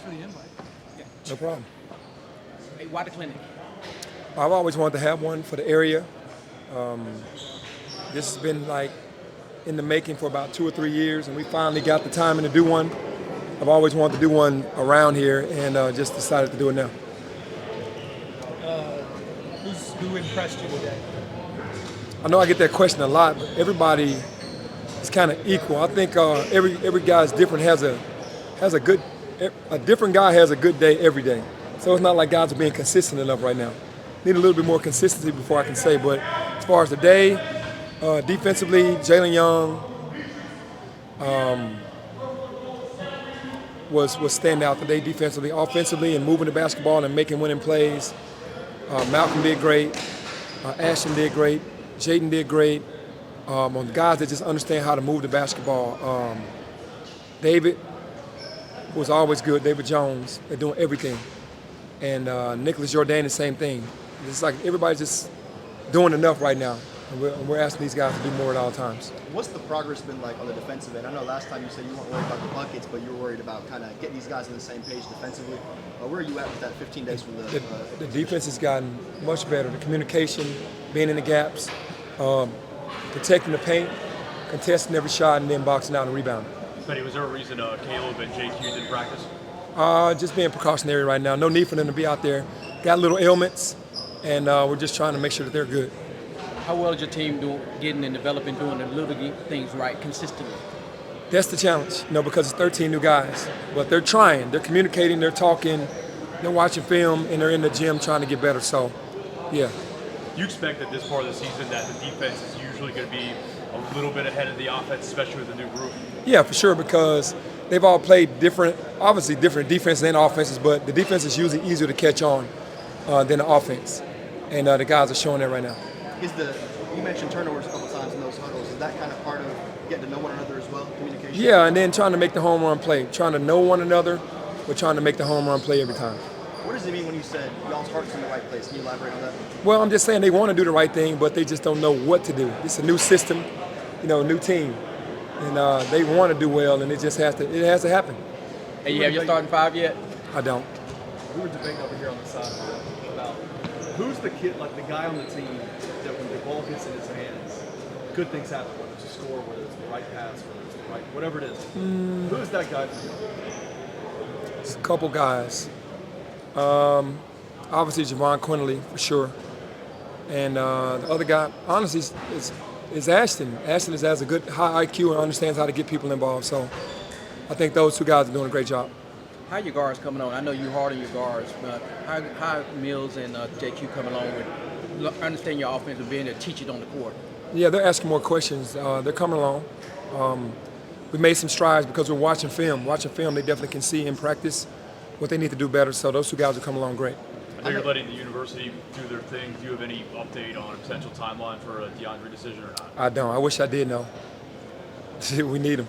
for the invite. Yeah. No problem. Hey, why the clinic? I've always wanted to have one for the area. This has been like in the making for about 2 or 3 years, and we finally got the timing to do one. I've always wanted to do one around here, and just decided to do it now. Who impressed you today? I know I get that question a lot, but everybody is kind of equal. I think every guy is different. A different guy has a good day every day. So it's not like guys are being consistent enough right now. Need a little bit more consistency before I can say. But as far as the day, defensively, Jalen Young was standout today defensively, offensively, and moving the basketball and making winning plays. Malcolm did great. Ashton did great. Jaden did great. On the guys that just understand how to move the basketball. David was always good. David Jones, they're doing everything. And Nicholas Jordan, the same thing. It's like everybody's just doing enough right now. And we're asking these guys to do more at all times. What's the progress been like on the defensive end? I know last time you said you weren't worried about the buckets, but you were worried about kind of getting these guys on the same page defensively. Where are you at with that 15 days from the defense has gotten much better. The communication, being in the gaps, protecting the paint, contesting every shot, and then boxing out and rebounding. Benny, was there a reason Caleb and JQ didn't practice? Just being precautionary right now. No need for them to be out there. Got little ailments, and we're just trying to make sure that they're good. How well is your team getting and developing, doing the little things right consistently? That's the challenge, because it's 13 new guys. But they're trying. They're communicating. They're talking. They're watching film, and they're in the gym trying to get better. So, yeah. You expect that this part of the season that the defense is usually going to be a little bit ahead of the offense, especially with the new group? Yeah, for sure, because they've all played different defenses and offenses, but the defense is usually easier to catch on than the offense. And the guys are showing that right now. You mentioned turnovers a couple times in those huddles. Is that kind of part of getting to know one another as well, communication? Yeah, and then trying to make the home run play. Trying to know one another, but trying to make the home run play every time. What does it mean when you said y'all's heart's in the right place? Can you elaborate on that? Well, I'm just saying they want to do the right thing, but they just don't know what to do. It's a new system, new team. And they want to do well, and it has to happen. Hey, you have your starting five yet? I don't. We were debating over here on the side about who's the kid, like the guy on the team that when the ball gets in his hands, good things happen, whether it's a score, whether it's the right pass, whether it's the right, whatever it is. Who is that guy for you? It's a couple guys. Obviously, Javon Quinley, for sure. And the other guy, honestly, is Ashton. Ashton has a good high IQ and understands how to get people involved. So I think those two guys are doing a great job. How are your guards coming on? I know you're hard on your guards, but how Mills and JQ coming along with understanding your offense and being able to teach it on the court? Yeah, they're asking more questions. They're coming along. We made some strides because we're watching film. Watching film, they definitely can see in practice what they need to do better. So those two guys are coming along great. I know you're letting the university do their thing. Do you have any update on a potential timeline for a DeAndre decision or not? I don't. I wish I did know. We need him.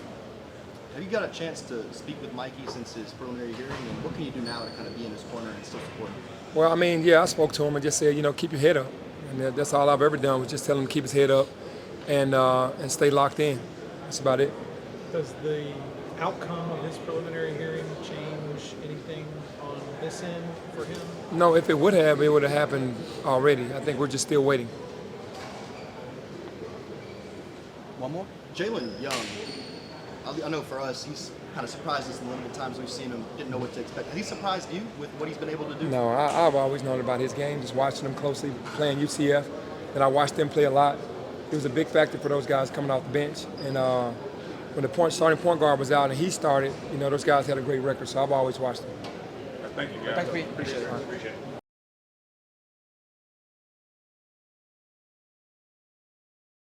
Have you got a chance to speak with Mikey since his preliminary hearing, and what can you do now to kind of be in his corner and still support him? Well, I spoke to him and just said, keep your head up. And that's all I've ever done was just tell him to keep his head up and stay locked in. That's about it. Does the outcome of his preliminary hearing change anything on this end for him? No, if it would have happened already. I think we're just still waiting. One more? Jalen Young, I know for us, he's kind of surprised us in the limited times we've seen him, didn't know what to expect. Has he surprised you with what he's been able to do? No, I've always known about his game, just watching him closely, playing UCF. And I watched them play a lot. He was a big factor for those guys coming off the bench. And when the starting point guard was out and he started, those guys had a great record, so I've always watched them. Thank you, guys. Thanks, Pete. Appreciate it. Appreciate it.